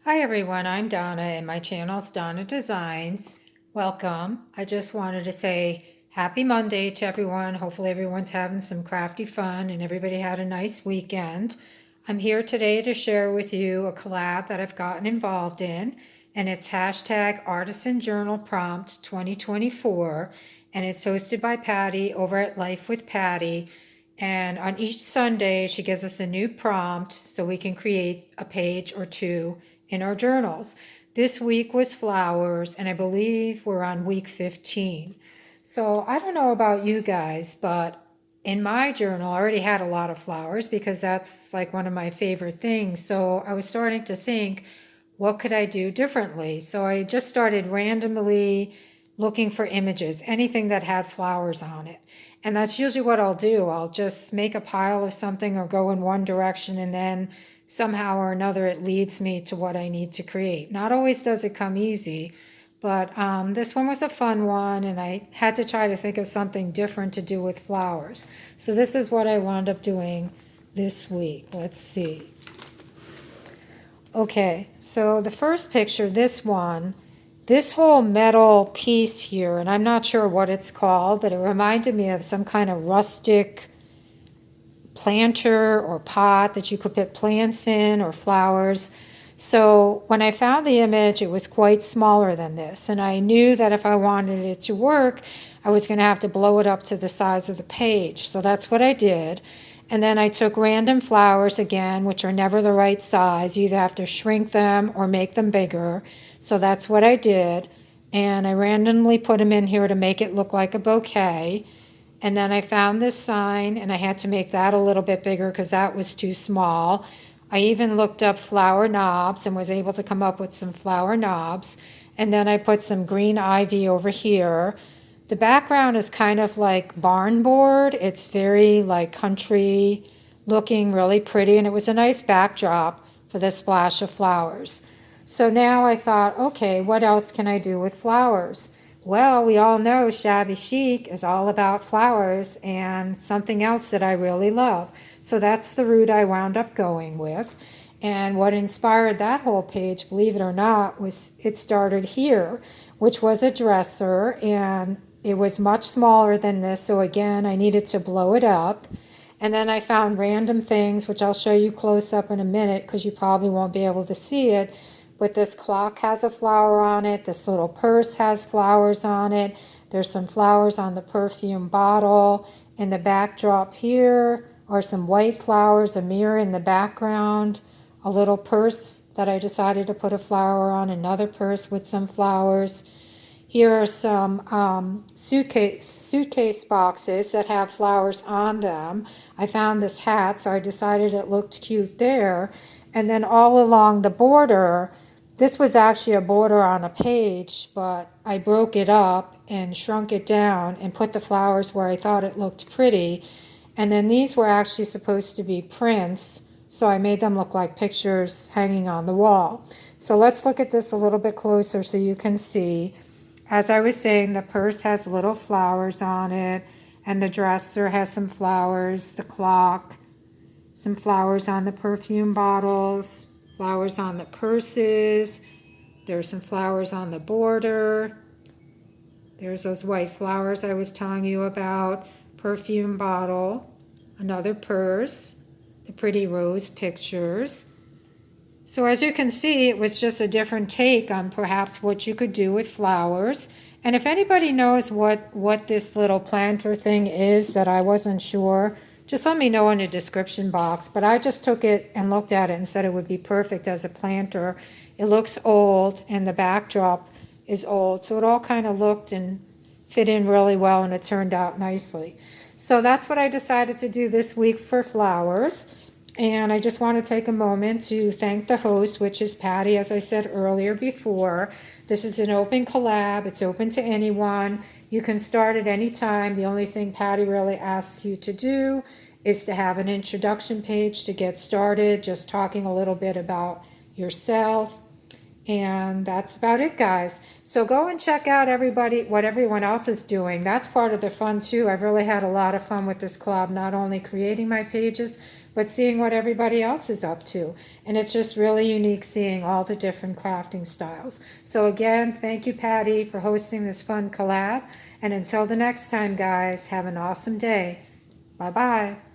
Hi everyone, I'm Donna and my channel's Donna Designs. Welcome. I just wanted to say happy Monday to everyone. Hopefully everyone's having some crafty fun and everybody had a nice weekend. I'm here today to share with you a collab that I've gotten involved in, and it's hashtag Artisan Journal Prompt 2024, and it's hosted by Patti over at Life with Patti. And on each Sunday, she gives us a new prompt so we can create a page or two in our journals. This week was flowers, and I believe we're on week 15. So I don't know about you guys, but in my journal, I already had a lot of flowers because that's like one of my favorite things. So I was starting to think, what could I do differently? So I just started randomly looking for images, anything that had flowers on it. And that's usually what I'll do. I'll just make a pile of something or go in one direction, and then somehow or another it leads me to what I need to create. Not always does it come easy, but this one was a fun one, and I had to try to think of something different to do with flowers. So this is what I wound up doing this week. Let's see. Okay, so the first picture, this one, this whole metal piece here, and I'm not sure what it's called, but it reminded me of some kind of rustic planter or pot that you could put plants in or flowers. So when I found the image, it was quite smaller than this. And I knew that if I wanted it to work, I was going to have to blow it up to the size of the page. So that's what I did. And then I took random flowers again, which are never the right size. You either have to shrink them or make them bigger. So that's what I did. And I randomly put them in here to make it look like a bouquet. And then I found this sign, and I had to make that a little bit bigger because that was too small. I even looked up flower knobs and was able to come up with some flower knobs. And then I put some green ivy over here. The background is kind of like barn board. It's very like country looking, really pretty, and it was a nice backdrop for the splash of flowers. So now I thought, okay, what else can I do with flowers? Well, we all know shabby chic is all about flowers and something else that I really love. So that's the route I wound up going with. And what inspired that whole page, believe it or not, was it started here, which was a dresser, and it was much smaller than this. So again, I needed to blow it up. And then I found random things, which I'll show you close up in a minute because you probably won't be able to see it. But this clock has a flower on it. This little purse has flowers on it. There's some flowers on the perfume bottle. In the backdrop here are some white flowers, a mirror in the background, a little purse that I decided to put a flower on, another purse with some flowers. Here are some suitcase boxes that have flowers on them. I found this hat, so I decided it looked cute there. And then all along the border, this was actually a border on a page, but I broke it up and shrunk it down and put the flowers where I thought it looked pretty. And then these were actually supposed to be prints, so I made them look like pictures hanging on the wall. So let's look at this a little bit closer so you can see. As I was saying, the purse has little flowers on it, and the dresser has some flowers, the clock, some flowers on the perfume bottles, flowers on the purses. There's some flowers on the border. There's those white flowers I was telling you about, perfume bottle, another purse, the pretty rose pictures. So as you can see, it was just a different take on perhaps what you could do with flowers. And if anybody knows what this little planter thing is that I wasn't sure, just let me know in the description box. But I just took it and looked at it and said it would be perfect as a planter. It looks old and the backdrop is old, so it all kind of looked and fit in really well, and it turned out nicely. So that's what I decided to do this week for flowers. And I just want to take a moment to thank the host, which is Patti, as I said earlier before. This is an open collab. It's open to anyone. You can start at any time. The only thing Patti really asks you to do is to have an introduction page to get started, just talking a little bit about yourself. And that's about it, guys. So go and check out what everyone else is doing. That's part of the fun too. I've really had a lot of fun with this collab, not only creating my pages, but seeing what everybody else is up to. And it's just really unique seeing all the different crafting styles. So again, thank you, Patti, for hosting this fun collab. And until the next time, guys, have an awesome day. Bye-bye.